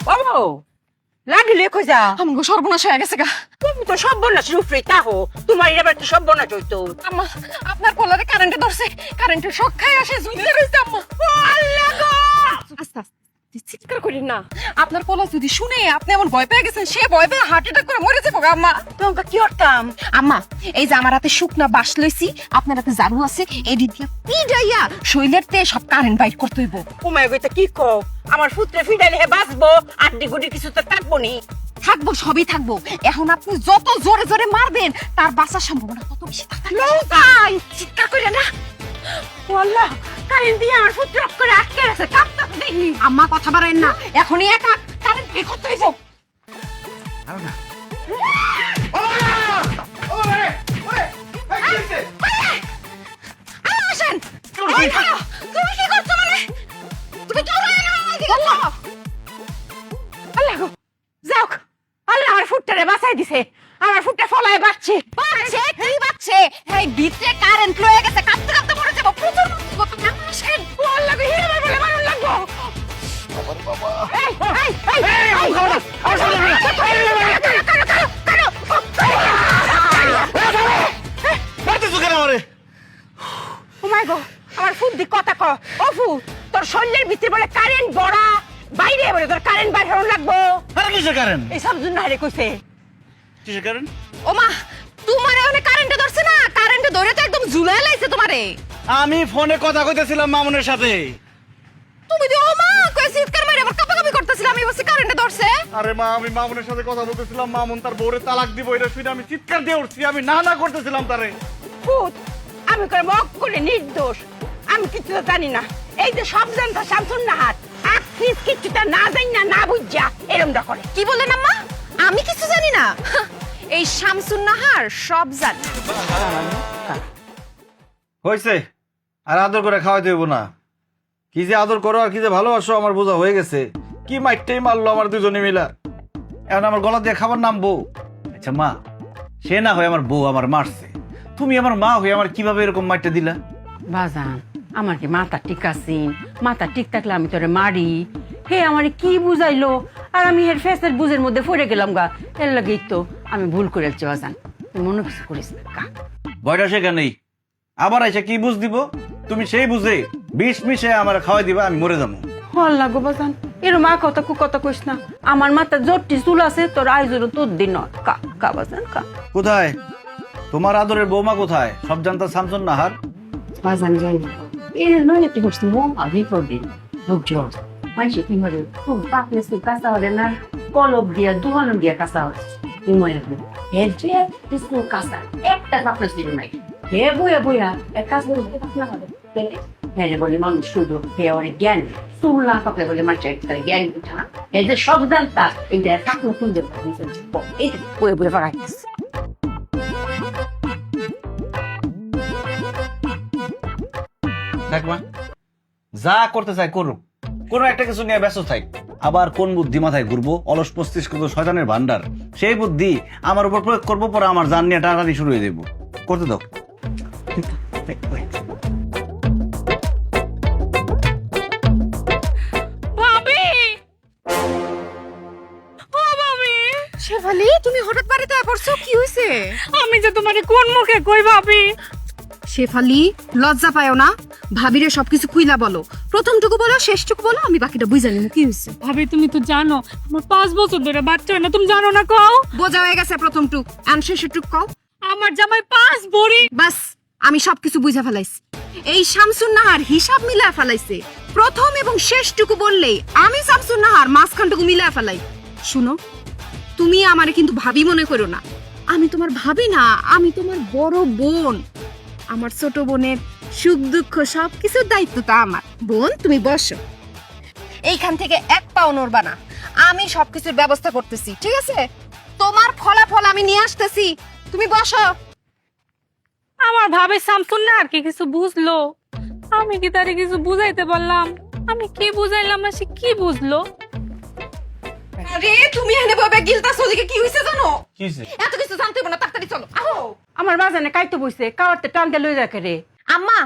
বাবু লাগলে কইজা আমগো সর্বনাশ হয়ে গেছে গা। তুমি তো সর্বনাশ রূপরে তাহো, তোমার এবার তো সর্বনাশ হইতো। আম্মা আপনার পোলারে কারেন্টে ধরছে, কারেন্টের শক খাই আসে ঝুলতে রইছে আম্মা। আল্লাহ গো! আস্তে আস্তে চিৎকার করেন না, আপনার পোলা যদি শুনে আপনি এমন ভয় পেয়ে গেছেন, সে ভয় পেয়ে হার্ট অ্যাটাক করে মরে যাবো গা আম্মা। তোমাকে কি করতাম? আম্মা এই যে আমার হাতে শুকনা বাঁশ লইছি, আপনার হাতে ঝাড়ু আছে, এদিক দিয়ে পিডাইয়া শৈলের তে সব কারেন্ট বাইর করতে হইব। উমায় গইতে কি কও? আমার পুত্রে ফিডাইলে হে বাঁচবো, আড্ডি গুডি কিছু তো থাকবো নি। থাকবো, সবই থাকবো। এখন আপনি যত জোরে জোরে মারবেন তার বাঁচার সম্ভাবনা তত বেশি থাকবে। নৌকাই চিৎকার করে না। ও আল্লাহ, কারেন্ট দিয়ে আমার পুত্র অফ করে আটকে আছে, কাঁপতে দেখি। আম্মা কথা বাড়াইন না, এখনই একা কারেন্ট বের করতে হইব। আসেন। তুমি কি করছো মানে? তুমি দৌড়ায় না এদিকে আসো। আল্লাহ গো, যাওক, আল্লাহ আমার ফুটটারে বাঁচাই দিছে। আমার ফুটটা ফলায় বাঁচছে। বাচ্চে কি বাচ্চে? এই ভিতরে কারেন্ট লয়ে গেছে, কাঁপতে কাঁপতে মরে যাবো। প্রচুর মতো আসেন। ও আল্লাহ গো, হিরে মার বলে মারুন লাগবো। এই, এই, এই, এই, আমার ও মাই গো, আমার ফুট দি কথা ক। ও ফুট, তোর শরীরের ভিতরে বলে কারেন্ট বড়া, বাইরে বলে তোর কারেন্ট বাইর হওয়ার লাগবো। আরে কিসের কারেন্ট? এই সব জন্য হারে কইছে। কিসের কারেন্ট? ও মা, তোমারে ওখানে কারেন্টে ধরছে না? কারেন্টে ধরে তো একদম ঝুলাই লাইছে তোমারে। আমি ফোনে কথা কইতেছিলাম মামুনের সাথে। তুমি তো ও মা কই চিৎকার মারে আবার কাঁপাকাঁপি করতেছিলাম, আমি বলছি কারেন্টে ধরছে। আরে মা, আমি মামুনের সাথে কথা বলতেছিলাম, মামুন তার বউরে তালাক দিব এটা শুনে আমি চিৎকার দিয়ে উঠছি, আমি না না করতেছিলাম তারে। ফুট, আমি করে মক করে নির্দোষ, আমি কিছু তো জানি না। এই যে সব জানতো শামসুন নাহার, আর ফিস কিছুটা না জানি না, না বুঝা এরমটা করে। কি বললেন আম্মা? আমি কিছু জানি না? এই শামসুন নাহার সব জানে। হইছে, আর আদর করে খাওয়াইতে হইব না। কি যে আদর করো আর কি যে ভালোবাসো আমার বোঝা হয়ে গেছে। কি মাইরটাই মারলো আমার দুজনে মিলা, এখন আমার গলা দিয়ে খাবার নামবো। আচ্ছা মা, সে না হয় আমার বউ আমার মারছে, তুমি আমার মা হয়ে আমার কিভাবে এরকম মাইরটা দিলা? বাজান, আমার কি মাথা ঠিক আছিন? মাথা ঠিক থাকলে আমি তোরে মারি? হে আমারে কি বুঝাইলো, আর আমি এর ফেসের বুঝের মধ্যে পড়ে গেলাম গা। এর লাগেই তো আমি ভুল করেছি বাজান, তুই মনে কিছু করিস না কা। ভয়টা সেখানেই, আবার এসে কি বুঝ দিব? তুমি সেই বুঝে বিষ মিশে আমার খাওয়াই দিবা, আমি মরে যাবো। আল্লাহ গো বাজান, এর মা কথা কথা কইস না। আমার মাথা জোরটি চুল আছে, তোর আইজোর তোর দিন কা কা বাজান কা। কোথায় তোমার আদরের বৌমা? কোথায় সব জানতা শামসুন নাহার? বাজান যাই না এর নয় একটু বসতে মন আভি করবি বুঝছো মাইছে কি করে ও পাপলে সে কাঁচা হলে না কলব দিয়া দুহান দিয়া কাঁচা হচ্ছে তুই মনে রাখবি এর যে কিছু কাঁচা একটা পাপলে ছিল নাই হে বইয়া বইয়া এক কাজ করে পাপলা হবে হ্যাঁ বলে মানুষ শুধু হে অনেক জ্ঞান তুলনা পাপলে বলে মাছ একটা জ্ঞান বুঝা না এই যে সব জানতা এইটা থাকলো সুন্দর এই বইয়া বইয়া পাকাই দেখ মা, যা করতে চাই করুক, কোনো একটা কিছু নিয়ে ব্যস্ত থাক। আবার কোন বুদ্ধি মাথায় ঘুরবো, অলস মস্তিষ্ক তো শয়তানের ভান্ডার, সেই বুদ্ধি আমার উপর প্রয়োগ করবো, পরে আমার জান নিয়ে টানাটানি শুরু হয়ে দেবো। করতে দাও। ভাবি, ও ভাবি, শেফালি তুমি হঠাৎ বাড়িতে পড়ছো, কি হইছে? আমি যে তোমারে কোন মুখে কই ভাবি? শেফালি লজ্জা পায়ও না, ভাবিরে সবকিছু খুইলা বলো। প্রথমটুকু বলো, শেষটুকু বলো, আমি বাকিটা বুঝা নিব কি হইছে। ভাবি তুমি তো জানো আমার 5 বছর ধরে বাচ্চা হয় না, তুমি জানো না? কও। বোঝা হয়ে গেছে প্রথমটুক, আর শেষটুক কও। আমার জামাই 5 ভরি। বাস, আমি সবকিছু বুঝা ফেলাইছি। এই শামসুন নাহার হিসাব মিলা ফেলাইছে। প্রথম এবং শেষটুকু বললেই আমি শামসুন নাহার মাঝখানটুকু মিলা ফেলাই। শুনো, তুমি আমারে কিন্তু ভাবি মনে করো না। আমি তোমার ভাবি না, আমি তোমার বড় বোন। আমার ছোট বোনের সুখ দুঃখ সবকিছুর দায়িত্ব তা আমার। বোন তুমি বসো, এইখান থেকে এক পাও নড়বা না, আমি সবকিছুর ব্যবস্থা করতেছি, ঠিক আছে? তোমার ফলাফল আমি নিয়ে আসতেছি, তুমি বসো। আমার ভাবে শামসুন না আর কি কিছু বুঝলো? আমি কি তারে কিছু বুঝাইতে পারলাম? আমি কি বুঝাইলাম না, সে কি বুঝলো? আরে তুমি এনে ববে গিলতাছ, ওদিকে কি হইছে জানো? কি হইছে? এত কিছু জানতে হবে না, তাড়াতাড়ি চলো। আহো। আমার বাজানে কাইতে বইছে, কাওয়ারতে টান দিয়ে লই যাকে রে। আম্মা,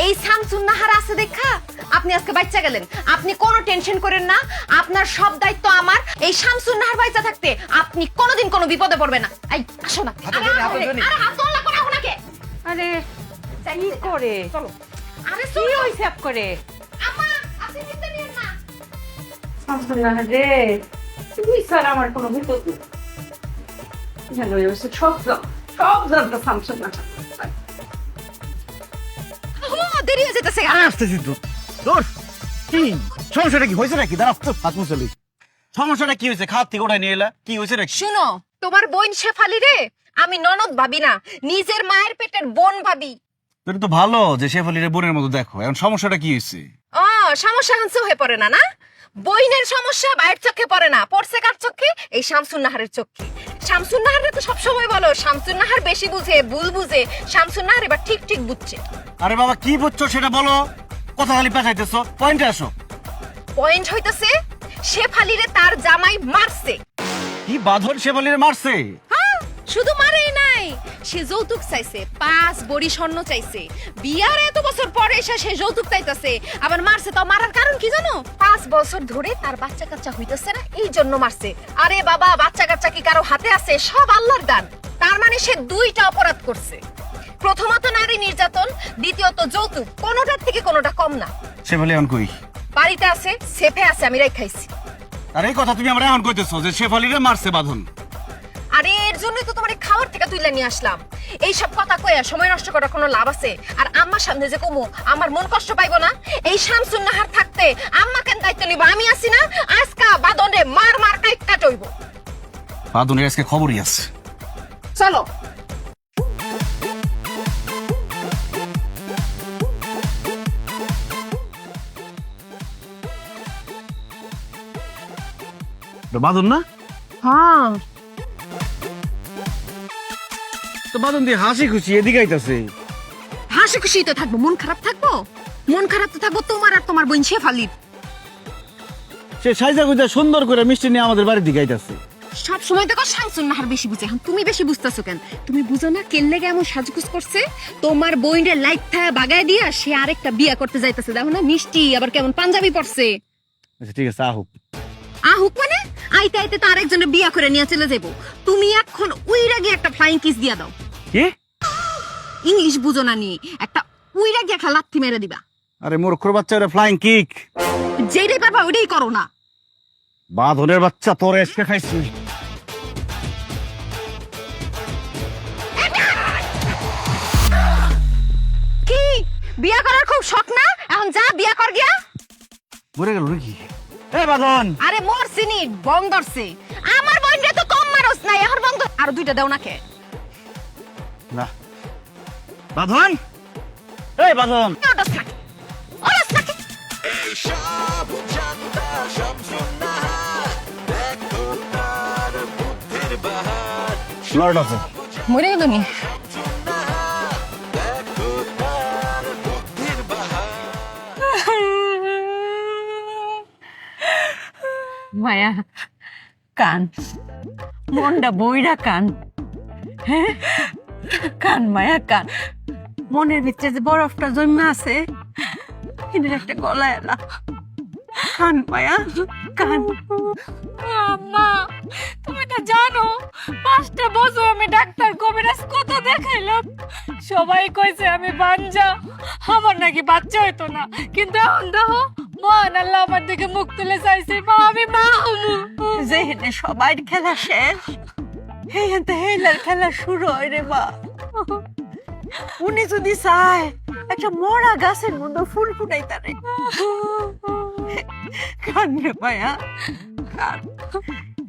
এই শামসুন নাহার আছে দেখা আপনি আজকে বাচ্চা গেলেন। আপনি কোনো টেনশন করেন না, আপনার সব দায়িত্ব আমার। এই শামসুন নাহার বাচ্চা থাকতে আপনি কোনোদিন কোনো বিপদে পড়বেন না। এই আসো না, হাতে ধরি, হাতে ধরি। আরে হাত তোলা করে ওনাকে। আরে কি করে চলো। আরে কি শুনো হইছে আপ করে আম্মা, আপনি চিন্তা নিয়েন না। শামসুন নাহার রে, তুই স্যার আমার কোনো বিপদ নেই। জানো সব জানতো শামসুন নাহার। দেরি হয়ে যেতেছে। আসতেছি তো তোর কি সমস্যাটা কি হয়েছে নাকি? দাঁড়া তো হাত মুছলি। সমস্যাটা কি হয়েছে? খাওয়ার থেকে ওঠাই নিয়ে এলা, কি হয়েছে নাকি? শুনো, তোমার বোন শেফালি রে আমি ননদ ভাবি না, নিজের মায়ের পেটের বোন ভাবি। তোর তো ভালো যে শেফালির বোনের মতো দেখো, এখন সমস্যাটা কি হয়েছে? ও সমস্যা হানসে হয়ে পড়ে না, না বইনের সমস্যা বাইরের চোখে পড়ে না, পড়ছে কার চোখে? এই শামসুন নাহারের চোখে। শামসুন নাহারে তো সবসময় বলো শামসুন নাহার বেশি বুঝে, ভুল বুঝে। শামসুন নাহার এবার ঠিক ঠিক বুঝছে। আরে বাবা কি বুঝছো সেটা বলো, কথা খালি পেঁচাইতেছো, পয়েন্টে আসো। পয়েন্ট হইতেছে শেফালিরে তার জামাই মারছে। কি বাঁধন শেফালির মারছে? হ্যাঁ, শুধু মারেই নাই, সে যৌতুক চাইছে, 5 বড়ি স্বর্ণ চাইছে। বিয়ার এত বছর পরে এসে সে যৌতুক চাইতেছে, আবার মারছে। তাও মারার কারণ কি জানো? 5 বছর ধরে তার বাচ্চা কাচ্চা হইতেছে না, এই জন্য মারছে। আরে বাবা, বাচ্চা কাচ্চা কি কারো হাতে আছে? সব আল্লাহর দান। তার মানে সে 2টা অপরাধ করছে। প্রথমত নারী নির্যাতন, দ্বিতীয়ত যৌতুক। কোনোটার থেকে কোনোটা কম না। শেফালি এখন কই? বাড়িতে আছে, সেফে আছে, আমি রাখাইছি। আর এই কথা তুমি আমরা এখন কইতেছো যে শেফালিরে মারছে বাঁধন? আরে এর জন্যই তো তোমার খাওয়ার থেকে তুইলা নিয়ে আসলাম। এইসব কথা কইয়া সময় নষ্ট করার কোনো লাভ আছে? আর আম্মার সামনে যে কমু, আমার মন কষ্ট পাইবো না? এই শামসুন নাহার থাকতে আম্মা কেন দায়িত্ব নিব? আমি আছি না? আজকা বাদনে মার মার কাইটটা টইব। বাঁধনের আজকে খবরই আছে। চলো। বাঁধন না? হ্যাঁ, তো বাঁধন দিয়ে হাসি খুশি এদিকে আইতাছে। হাসি খুশি তো থাকবো, মন খারাপ থাকবো? মন খারাপ তো থাকবো তোমার আর তোমার বোন শেফালির। সে সাইজা গুজা সুন্দর করে মিষ্টি নিয়ে আমাদের বাড়ির দিকে আইতাছে। সব সময় দেখো শামসুন নাহার বেশি বুঝে। এখন তুমি বেশি বুঝতেছো কেন? তুমি বুঝো না কেন লেগে এমন সাজগুজ করছে? তোমার বইনের লাইট থায়া বাগায় দিয়া সে আরেকটা বিয়া করতে যাইতেছে। দেখো না মিষ্টি আবার কেমন পাঞ্জাবি পরছে। আচ্ছা ঠিক আছে, আহুক। আহুক মানে আইতে আইতে তো আরেকজনের বিয়া করে নিয়ে চলে যাবো। তুমি এখন উইরা গিয়ে একটা ফ্লাইং কিস দিয়া দাও। কি? ইংলিশ বুঝো না নি, একটা উইরা গিয়ে একটা লাথি মেরে দিবা। আরে মূর্খর বাচ্চা, ওটা ফ্লাইং কিক। যেটাই পারবা ওইটাই করো না। বাঁধনের বাচ্চা, তোর এসকে খাইছি। কি বিয়া করার খুব শখ না? এখন যা বিয়া কর গিয়া। মরে গেল নাকি? এ বাঁধন! আরে মোর সিনি বং ধরছে। আমার বোনরে তো কম মারস নাই, এখন বং ধর। আর 2টা দাও না কে? না বাঁধন, এই বাঁধন! ওটাস নাকি? ওটাস নাকি? লর্ড আছে। মরে গেল নি? মায়া কান, মনটা বইরা কান। হ্যাঁ কান মায়া কান। মনের ভিতরে যে বরফটা জমা আছে এটার একটা গলা এলা। কান মায়া কান। আম্মা, তুমি তো জানো 5টা বছর আমি ডাক্তার কবিরাজ কত দেখাইলাম, সবাই কইছে আমি বাঞ্জা, আমার নাকি বাচ্চা হইতো না। কিন্তু এখন দেখো মহান আল্লাহ আমার দিকে মুখ তুলে চাইছে, মা আমি মা হমু। যেহেনে সবাই খেলা শেষ, হেইতে হেলার খেলা শুরু হয় রে মা। উনি যদি চায় একটা মরা গাছের মধ্যে ফুল ফুটাইতারে। কান রে মায়া কান।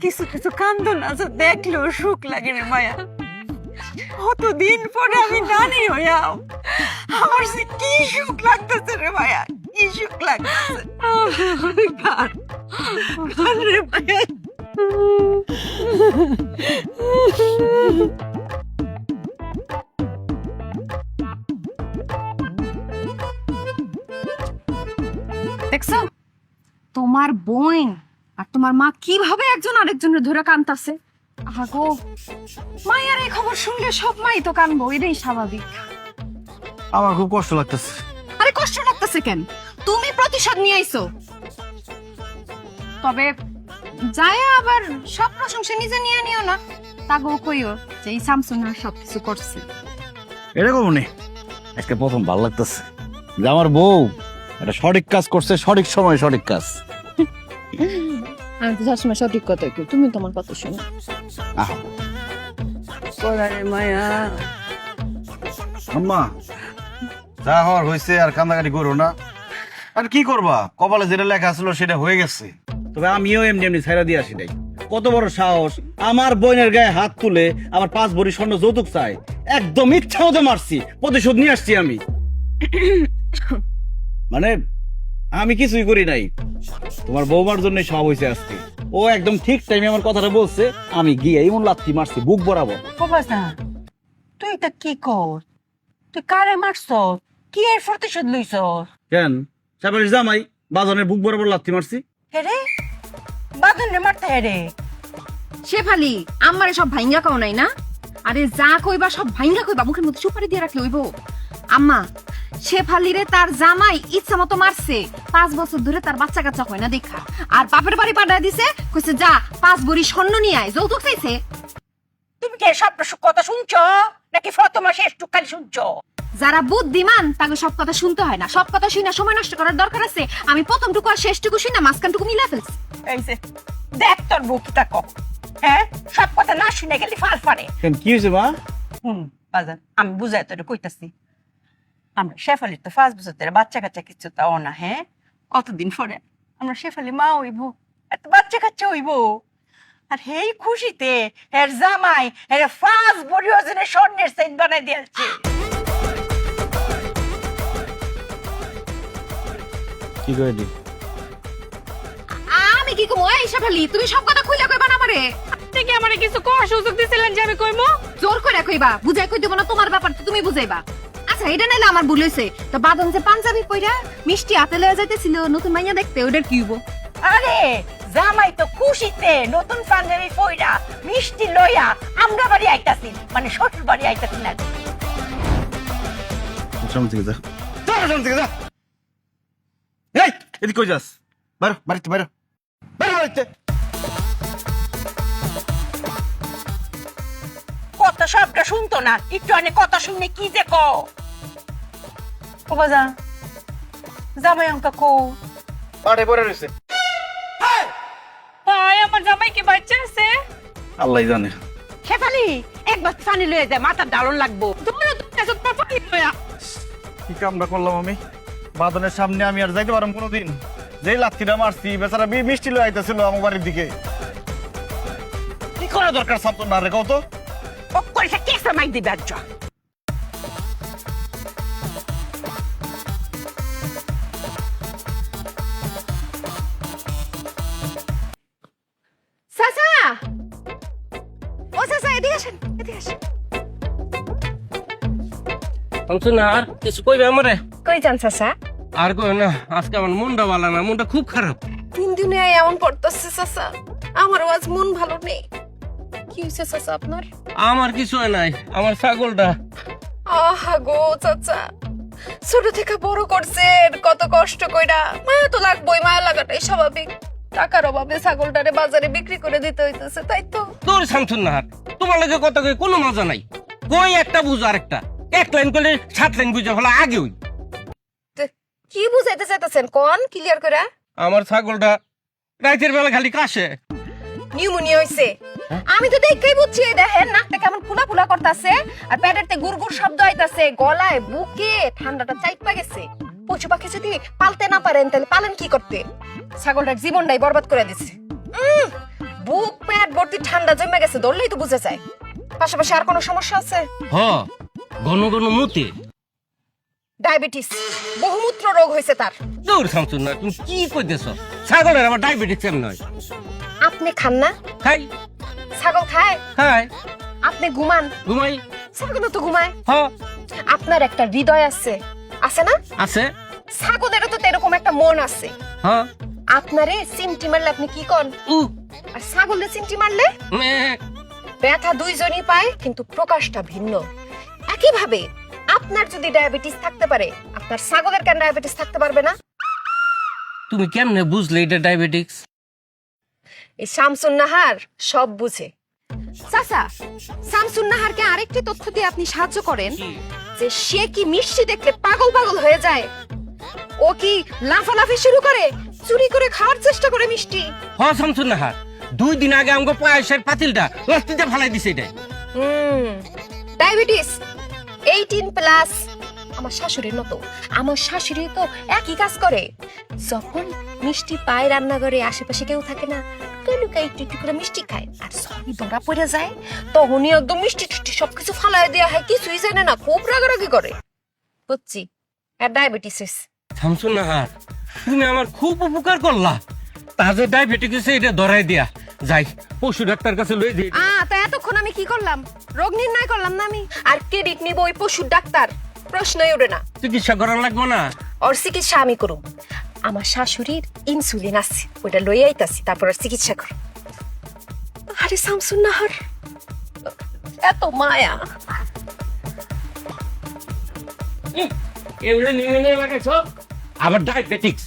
কিছু কিছু কান্দন আছে দেখলেও সুখ লাগে রে মায়া। কতদিন পরে আমি নানি হইয়াও আমার সে কি সুখ লাগতেছে রে মায়া, কি সুখ লাগতেছে। কান কান রে মায়া। দেখছো তোমার বোন আর তোমার মা কিভাবে একজন আরেকজনের ধরে কানতাছে। আগো মায়ের এই খবর শুনলে সব মাই তো কানবো, এটাই স্বাভাবিক। আমার খুব কষ্ট লাগতেছে। কষ্ট লাগতেছে কেন? তুমি প্রতিশোধ নিয়ে আইছো। তবে যায় আবার সব প্রশংসা নিজে নিয়ে নিও না। তাগো কইও যে এই শামসুন আর সবকিছু করছে। এরকম নেই, আজকে প্রথম ভালো লাগতেছে যে আমার বউ একটা সঠিক কাজ করছে, সঠিক সময় সঠিক কাজ। আমি তো সবসময় সঠিক কথা কই, তুমি তোমার কথা শোনো। আহ পরারে মায়া আম্মা, যা হওয়ার হয়েছে, আর কান্দাকাটি করো না। আর কি করবা, কপালে যেটা লেখা ছিল সেটা হয়ে গেছে। তবে আমিও এমনি এমনি ছাইরা দিয়ে আসি নাই। কত বড় সাহস, আমার বোনের গায়ে হাত তুলে আমার 5 ভরি স্বর্ণ যৌতুক চাই। একদম ইচ্ছা মতো মারছি, প্রতিশোধ নিয়ে আসছি আমি। মানে আমি কিছুই করি নাই, তোমার বৌমার জন্য সব হয়েছে আজকে। ও একদম ঠিক টাইমে আমার কথাটা বলছে, আমি গিয়ে এমন লাথি মারছি বুক বরাবর। ও বাজা, তুই এটা কি কর? তুই কারে মারছ? কি এর প্রতিশোধ লইছ? কেন, সাবারির জামাই বাজানের বুক বরাবর লাথি মারছি। হেরে বাদন রে মারতে হেরে। শেফালি, আমারে সব ভাইঙ্গা কও নাই না? আরে যা কইবা সব ভাইঙ্গা কইবা, মুখের মধ্যে সুপারি দিয়ে রাখলে হইব? আম্মা, শেফালিরে তার জামাই ইচ্ছা মতো মারছে, 5 বছর ধরে তার বাচ্চা কাচ্চা হয় না দেখা। আর বাপের বাড়ি পাঠায় দিছে, কইছে যা 5 ভরি স্বর্ণ নিয়ে আয়, যৌতুক চাইছে। তুমি কি সব কথা শুনছ নাকি প্রথমা শেষ টুকালি শুনছ? যারা বুদ্ধিমান তাকে সব কথা শুনতে হয় না। সব কথা শুনে সময় নষ্ট করার দরকার আছে? আমি প্রথমটুকু আর শেষটুকু শুনে মাঝখানটুকু মিলা ফেলছি। এই যে দেখ তোর বুকটা কম, হ্যাঁ সব কথা না শুনে গেলি ফাল ফারে। কেন, কি হয়েছে মা? বাজান, আমি বুঝাই তোর কইতাছি। আমরা শেফালির তো 5 বছর ধরে বাচ্চা কাচ্চা কিছু তাও না, হ্যাঁ কতদিন পরে আমরা শেফালি মা হইব, এত বাচ্চা কাচ্চা হইব। আর হেই খুশিতে এর জামাই এর 5 ভরি ওজনের স্বর্ণের চেইন বানাই দিয়েছে। কি করে দি? আমি কি কমো? এই শেফালি, তুমি সব কথা কইলা কইবা না আমারে? আপনি কি আমারে কিছু কর সুযোগ দিছিলেন যে আমি কইমু? জোর করে কইবা, বুঝাই কই দেব না? তোমার ব্যাপার তো তুমি বুঝাইবা। আচ্ছা, এটা নাইলে আমার ভুল হইছে। তো বাদন যে পাঞ্জাবি পইরা মিষ্টি হাতে লয়ে যাইতেছিল নতুন মাইয়া দেখতে, ওটার কি হইব? আরে জামাই তো খুশিতে নতুন পাঞ্জাবি পইরা মিষ্টি লইয়া আমরা বাড়ি আইতাছি, মানে শ্বশুর বাড়ি আইতাছি না। সামনে থেকে যা, সামনে থেকে যা। এই এদিকে কই যাস? বাইরে, বাড়িতে বাইরে, বাইরে বাড়িতে। কথা সবটা শুনতো না, একটু অনেক কথা শুনে কি যে ক। ও বাজা, জামাই অঙ্কা কো পাড়ে পড়ে রয়েছে। ভাই আমার জামাই কি বাচ্চা আছে? আল্লাহ জানে। শেফালি, একবার পানি লয়ে যায়, মাথার ডালন লাগবো। তোমরা তো কাছে তো পানি লয়া। কি কামটা করলাম আমি? বাদনের সামনে আমি আর যাইতে পারলাম কোনোদিন? যেই লাথিটা মারছি, বেচারা মিষ্টি লয়ে আইতেছিল আমার বাড়ির দিকে। কি করা দরকার সামতো না রে, কত ও কইছে কেসা মাই দিবে আজ। চাচা, ও চাচা, এদিকে আসেন, এদিকে আসেন। শামসুন, আর কিছু কইবে আমারে? কই যান চাচা? আর কই না, আজকে আমার মনটা ভালো না, মনটা খুব খারাপ। 3 দিনে এমন পড়তেছে চাচা, আমার আজ মন ভালো নেই। কি হইছে চাচা আপনার? আমার কিছু হয় নাই, আমার ছাগলটা। আহা গো চাচা, ছোট থেকে বড় করছেন কত কষ্ট কইরা, মায়া তো লাগবেই, মায়া লাগাটাই স্বাভাবিক। টাকার অভাবে ছাগলটারে বাজারে বিক্রি করে দিতে হইতেছে, তাই তো? তোর শামসুন নাহার, তোমার লাগে কথা কই কোনো মজা নাই। কই একটা বুঝ আরেকটা, 1 লাইন করলে 7 লাইন বুঝে ফেলা আগে হই। কি বুঝাইতে চাইতেছেন কোন ক্লিয়ার করে? আমার ছাগলটা রাতের বেলা খালি কাশে। নিউমোনিয়া হইছে। আমি তো দেখতেই বুঝছি, দেখেন নাকটা কেমন ফুলা ফুলা করতেছে, আর পেটেরতে গুড়গুড় শব্দ আইতাছে, গলায় বুকে ঠান্ডাটা চাইপা গেছে। পশু পাখি যদি পালতে না পারেন তাহলে পালেন কি করতে? ছাগলটার জীবনটাই বরবাদ করে দিছে। বুক পেট ভর্তি ঠান্ডা জমে গেছে, ধরলেই তো বুঝে যায়। পাশাপাশি আর কোনো সমস্যা আছে? হ, ঘন ঘন মুতে। ডায়াবেটিস, বহুমূত্র রোগ হয়েছে তার। তোর শামসুন না, তুমি কি কইতেছ? ছাগলের আবার ডায়াবেটিস কেমন হয়? আপনি খান না? খাই। ছাগল খায়? খাই। আপনি ঘুমান? ঘুমাই। ছাগলও তো ঘুমায়। হ, আপনার একটা হৃদয় আছে, আছে না? আছে। ছাগলেরও তো এরকম একটা মন আছে। হ, আপনারে চিমটি মারলে আপনি কি করেন? উ আর ছাগলে চিমটি মারলে মে ব্যথা দুইজনই পায়, কিন্তু প্রকাশটা ভিন্ন। একইভাবে আপনার যদি ডায়াবেটিস থাকতে পারে, আপনার ছাগলের কেন ডায়াবেটিস থাকতে পারবে না? তুমি কেমনে বুঝলে এটা ডায়াবেটিক্স? এই শামসুন নাহার সব বুঝে। চাচা, শামসুন নাহারকে আরেকটি তথ্য দিয়ে আপনি সাহায্য করেন যে সে কি মিষ্টি দেখলে পাগল পাগল হয়ে যায়। ও কি লাফালাফি শুরু করে, চুরি করে খাওয়ার চেষ্টা করে মিষ্টি। হ শামসুন নাহার, 2 দিন আগে আমাকে পায়েসের পাতিলটা রাস্তাতে ফালাই দিছে এটাই। ডায়াবেটিস 18+। আমার শাশুড়ির মতো। আমার শাশুড়ি তো একই কাজ করে। যখন মিষ্টি পায় রান্নাঘরে, আশেপাশে কেউ থাকে না, লুকাই একটু একটু করে মিষ্টি খায়, আর সবই ধরা পড়ে যায়, তখনই একদম মিষ্টি টিষ্টি সবকিছু ফালাই দেওয়া হয়, কিছুই জানে না, খুব রাগারাগি করে। বুঝছি, আর ডায়াবেটিস। শামসুন নাহার, তুমি আমার খুব উপকার করলা। তাহলে ডায়াবেটিক্স এটা ধরাই দিয়া যাই, পশু ডাক্তার কাছে লই দিই। তা এতক্ষণ আমি কি করলাম? রোগ নির্ণয় করলাম না আমি। আর ক্রেডিট নিব ওই পশুর ডাক্তার, প্রশ্নই ওঠে না। চিকিৎসা করা লাগবে না? ওর চিকিৎসা আমি করব। আমার শাশুড়ির ইনসুলিন আছে, ওটা লই আইতাছি, তারপর ওর চিকিৎসা করব। আরে শামসুন নাহার, এত মায়া। এগুলো নিয়ে লাগাইছো আবার ডায়াবেটিক্স।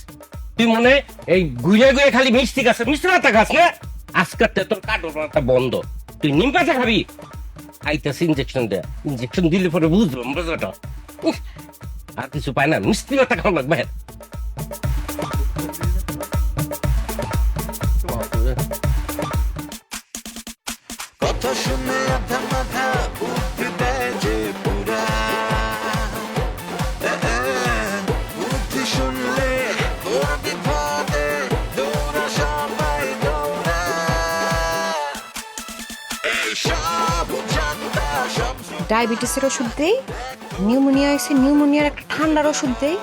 তুই মনে এই ঘুরে ঘুরে খালি মিষ্টি গাছ, মিষ্টি পাতা গাছ না? আজকাল তোর কাটা বন্ধ, তুই নিম পাতা খাবি। আইতাছে ইঞ্জেকশন দেয়া, ইঞ্জেকশন দিলে পরে বুঝলাম বুঝাটা। আর কিছু পায় না, মিষ্টি পাতা খাওয়া লাগবে। কথা শুনে আধা মাথা বুদ্ধি দেয় যে পুরা, বুদ্ধি শুনলে তোর বিপদে দৌড়া, সবাই দৌড়া। এইসব জানতা সব ডায়াবেটিসের ওষুধ দেই, নিউমোনিয়া আছে, নিউমোনিয়ার একটা ঠান্ডার ওষুধ দেই,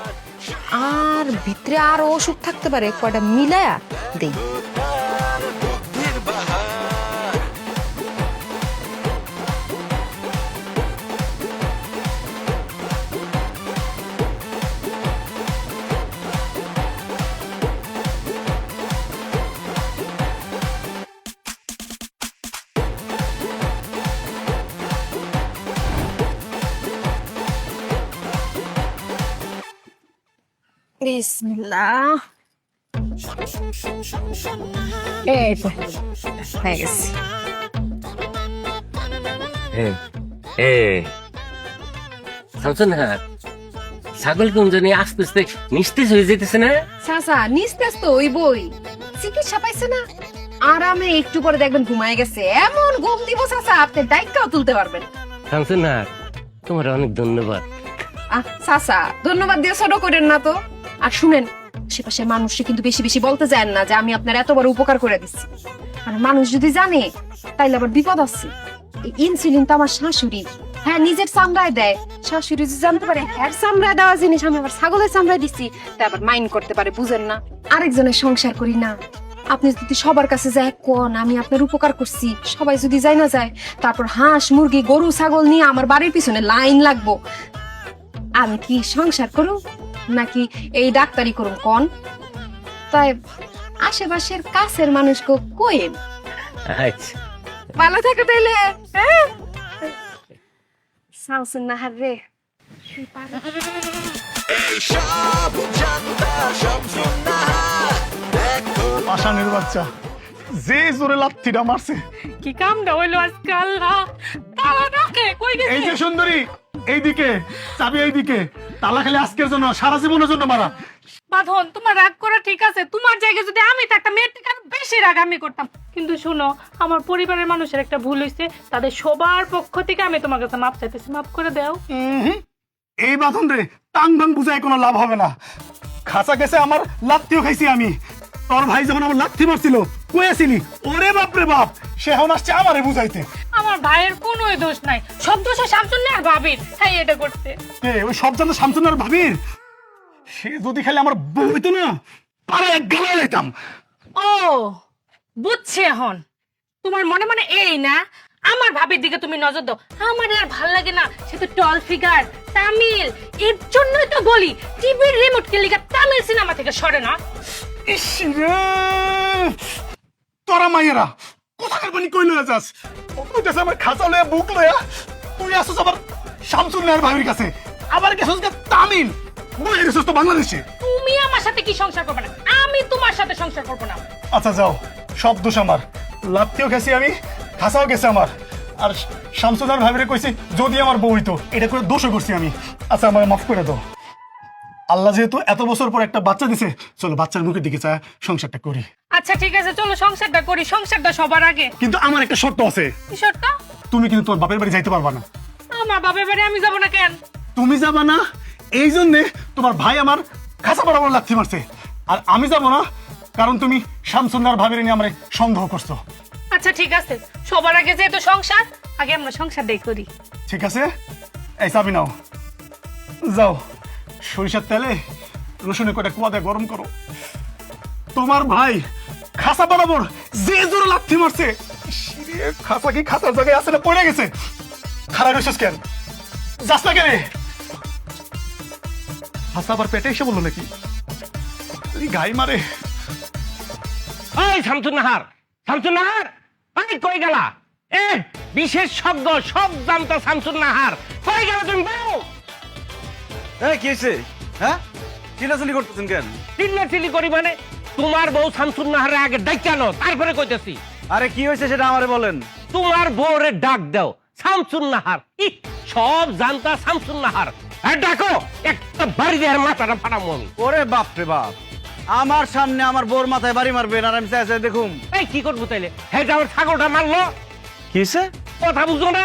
আর ভিতরে আরো ওষুধ থাকতে পারে, কয়টা মিলায়া দেই। তার বুদ্ধির বাহার। বিসমিল্লাহ। এই তো হয়ে গেছে। শামসুন নাহার, ছাগল কোন জানি আস্তে আস্তে নিস্তেজ হয়ে যেতেছে না? চাচা, নিস্তেজ তো ওই বই, চিকিৎসা পাইছে না, আরামে একটু পরে দেখবেন ঘুমায় গেছে। এমন ঘুম দিব চাচা, আপনি ডাইকাও তুলতে পারবেন। শামসুন নাহার, তোমার অনেক ধন্যবাদ। চাচা, ধন্যবাদ দিয়ে ছোট করেন না তো। আর শুনেন, আশেপাশের মানুষকে কিন্তু বেশি বেশি বলতে যান না যে আমি আপনার এত বড় উপকার করে দিচ্ছি। আর মানুষ যদি জানে, তাইলে আবার বিপদ আছে। এই ইনসুলিন তো আমার শাশুড়ি, হ্যাঁ নিজের চামড়ায় দেয়। শাশুড়ি যদি জানতে পারে হ্যাঁ চামড়ায় দেওয়া জিনিস আমি আবার ছাগলের চামড়ায় দিচ্ছি, তা আবার মাইন্ড করতে পারে, বুঝেন না? আরেকজনের সংসার করি না। আপনি যদি সবার কাছে যায় কোন আমি আপনার উপকার করছি, সবাই যদি যাই না যায়, তারপর হাঁস মুরগি গরু ছাগল নিয়ে আমার বাড়ির পিছনে লাইন লাগবো। আমি কি সংসার করুম নাকি এই ডাক্তারি করুম কোন? তাই আশেপাশের কাছের মানুষকে কইেন। আচ্ছা, ভালো থাকে তাইলে। হ্যাঁ শামসুন নাহার রে, এইসব জানতা শামসুন নাহার। দেখো পাষাণের বাচ্চা যে জোরে লাথিটা মারছে। কি কামটা হইলো আজকাল? তালা রাখে কই গেছে? এই যে সুন্দরী, এইদিকে চাবি, এইদিকে তালা খালি আজকের জন্য, সারা জীবনের জন্য মারা। বাঁধন, তোমার রাগ করা ঠিক আছে, তোমার জায়গায় যদি আমি থাকতাম মেয়ের থেকে আরো বেশি রাগ আমি করতাম। কিন্তু শুনো, আমার পরিবারের মানুষের একটা ভুল হয়েছে, তাদের সবার পক্ষ থেকে আমি তোমার কাছে মাপ চাইতেছি, মাপ করে দাও। এই বাঁধন রে টাং ভাং বুঝায় কোনো লাভ হবে না। খাঁচা গেছে আমার, লাথিও খাইছি আমি। তোর ভাই যখন আমার লাথি মারছিল কয়েছিলি, ওরে বাপ রে বাপ, সে এখন আসছে আমারে বুঝাইতে। আমার ভাইয়ের কোনো দোষ নাই, সব দোষ শামসুন নাহার ভাবির। হ্যাঁ, এটা করতে ওই সব জানো শামসুনার ভাবির। সে যদি খালি আমার বউ হইতো না, পাড়ায় এক গালায় যাইতাম। ও বুঝছি এখন, তোমার মনে মনে এই না আমার ভাবির দিকে তুমি নজর দাও। আমার আর ভাল লাগে না, সে তো টল ফিগার, তামিল, এর জন্যই তো বলি টিভির রিমোট কে লিগা তামিল সিনেমা থেকে সরে না। ইস রে, তোরা মাইয়েরা কোথাকার পানি কই লইয়া যাস? ও কইতাছে আমার খাঁচা লইয়া বুক লইয়া, তুই আসছিস আবার শামসুন নাহার ভাবির কাছে। আবার গেছিস তামিল বলে গেছিস তো বাংলাদেশে। তুমি আমার সাথে কি সংসার করবে না, আমি তোমার সাথে সংসার করবো না। আচ্ছা যাও, সব দোষ আমার, লাত্তিও গেছি আমি, খাসাও গেছে আমার, আর শামসুদার ভাবিরে কইছি যদি আমার বউ হইতো, এটা করে দোষও করছি আমি। আচ্ছা আমার মাফ করে দাও। আল্লাহ যেহেতু এত বছর পর একটা বাচ্চা দিছে, চলো বাচ্চার মুখের দিকে চায় সংসারটা করি। আচ্ছা ঠিক আছে, চলো সংসারটা করি, সংসারটা সবার আগে। কিন্তু আমার একটা শর্ত আছে, কি শর্ত? তুমি কিন্তু তোর বাপের বাড়ি যাইতে পারবা না। আমার বাপের বাড়ি আমি যাবো না কেন? তুমি যাবা না এই জন্যে তোমার ভাই আমার খাসা বরাবর লাথি মারছে, আর আমি যাব না কারণ তুমি শামসুন্নার ভাবিরে নিয়ে আমার সন্দেহ করছো। আচ্ছা ঠিক আছে, সবার আগে যেহেতু সংসার, আগে আমরা সংসারটাই করি। ঠিক আছে, এই চাবি নাও, যাও সরিষার তেলে রসুনের কটা কুয়া দিয়ে গরম করো। তোমার ভাই খাসা বরাবর যে জোরে লাথি মারছে, ইসরে, খাসা কি খাসার জায়গায় আছে না পড়ে গেছে? খারাপ হয়েছিস কেন? যাস না কেন? খাসা আবার পেটে এসে বললো নাকি? এই গাই মারে। এই শামসুন্নাহার, শামসুন্নাহার, আমি কই গেলা? এ বিশেষজ্ঞ সব জানতা শামসুন্নাহার, কই গেলা তুমি? বলো। এই কি হয়েছে? হ্যাঁ, চিল্লাচিল্লি করতেছেন কেন? চিল্লাচিল্লি করি মানে? তোমার বউ শামসুন্নাহারে আগে ডাইকা নো, তারপরে কইতেছি। আরে কি হয়েছে সেটা আমারে বলেন। তোমার বউরে ডাক দাও শামসুন্নাহার। সব জানতা শামসুন্নাহার। আর ডাকো, একটা বাড়ি দিয়ে মাথাটা ফাটামো আমি। ওরে বাপ রে বাপ, আমার সামনে আমার বোর মাথায় বাড়ি মারবেন আর আমি চাই দেখুন। এই কি করবো তাইলে? হ্যাঁ, আমার ছাগলটা মারলো। কিসে? কথা বুঝো না?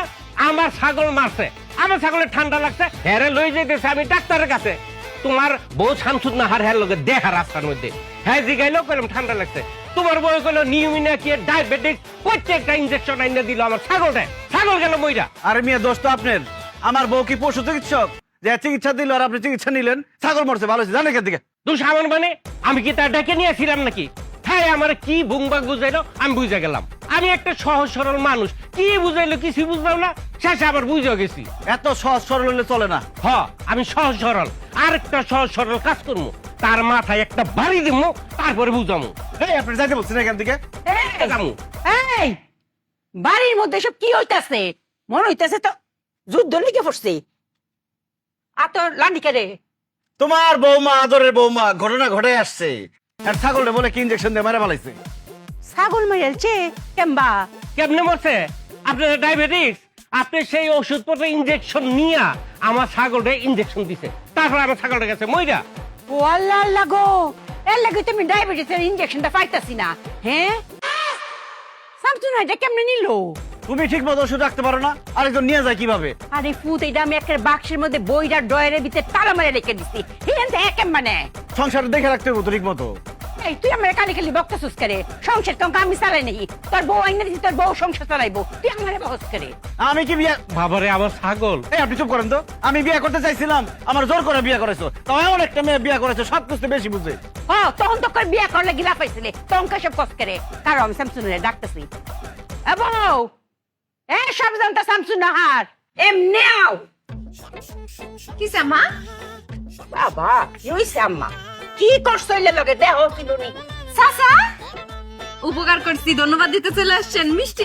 আমার ছাগল মারছে, আমার ছাগলের ঠান্ডা লাগছে, হেরে লই যাইতেছে আমি ডাক্তারের কাছে। তোমার বউ শামসুন্নাহার হ্যাঁ লোকে দেখা রাস্তার মধ্যে, হ্যাঁ জিগাইলো, কইলাম ঠান্ডা লাগছে। তোমার বউ কইলো নিউমিনিয়া কি ডায়াবেটিস, প্রত্যেকটা ইনজেকশন আইনা দিল আমার ছাগলটা, ছাগল গেল মইরা। আরে মিয়া দোষ তো আপনার, আমার বউ কি পশু চিকিৎসক যে চিকিৎসা দিল আর আপনি চিকিৎসা নিলেন? ছাগল মরছে, ভালো হয়েছে, জানেন এখান থেকে। তুই সামান মানে আমি কি তার ডেকে নিয়েছিলাম নাকি? হ্যাঁ, আমার কি বুংবাগ বুঝাইলো আমি বুঝে গেলাম। আমি একটা সহজ সরল মানুষ, কি বুঝাইলো কিছু বুঝলাম না, শেষে আবার বুঝে গেছি। এত সহজ সরল হলে চলে না। হ, আমি সহজ সরল, আর একটা সহজ সরল কাজ করবো, তার মাথায় একটা বাড়ি দিব, তারপরে বুঝামু। এই আপনি যাইতে বলছেন এখান থেকে? যামু। এই বাড়ির মধ্যে সব কি হইতাছে? মনে হইতাছে তো যুদ্ধ লিখে পড়ছে। আর তোর লান্ডিকে রে, তোমার বৌমা, আদরের বৌমা, ঘটনা ঘটে আসছে, আর ছাগলটা বলে কি ইনজেকশন দিয়ে মেরে ফেলাইছে। ছাগল মেরেছে কেমবা? কেমনে মরছে? আপনার ডায়াবেটিস, আপনি সেই ওষুধপত্র ইনজেকশন নিয়া আমার ছাগলটা ইনজেকশন দিছে, তারপর আমার ছাগলটা গেছে মইরা। ও আল্লাহ আল্লাহ গো, এর লাগে তুমি ডায়াবেটিসের ইনজেকশনটা পাইতাছি না। হ্যাঁ, শামসুন্নাহার এটা কেমনে নিল? তুমি ঠিক মতো ওষুধ রাখতে পারো না, আরেকজন নিয়ে যায় কিভাবে? আরে ফুত, এটা আমি একটা বাক্সের মধ্যে বইটার ডয়ারের ভিতরে তালা মারে রেখে দিছি। হিরেন তো একেম মানে সংসার দেখে রাখতে হবে তো ঠিক মতো। এই তুই আমার কানে খালি বকতেছিস করে? সংসার তো আমি চালাই নাই, তোর বউ আইনা দিছি, তোর বউ সংসার চালাইবো, তুই আমারে বহস করে? আমি কি বিয়ে? বাবারে আমার ছাগল। এই আপনি চুপ করেন তো, আমি বিয়ে করতে চাইছিলাম, আমার জোর করে বিয়ে করেছো, তাও এমন একটা মেয়ে বিয়ে করেছো সব কিছু বেশি বুঝে। ও তখন তো করে বিয়া করলে গিলা পাইছিলে, তখন সব কস করে। কারণ আমি শামসুন্নাহারে ডাকতেছি। এ বউ, এ সব জানতা শামসুন্নাহার এমনি আও। কি মা? বাবা কি হইছে আম্মা? কি করছো এলে লগে দেহ ছিলুনি? চাচা উপকার করছি, ধন্যবাদ দিতে চলে আসছেন। মিষ্টি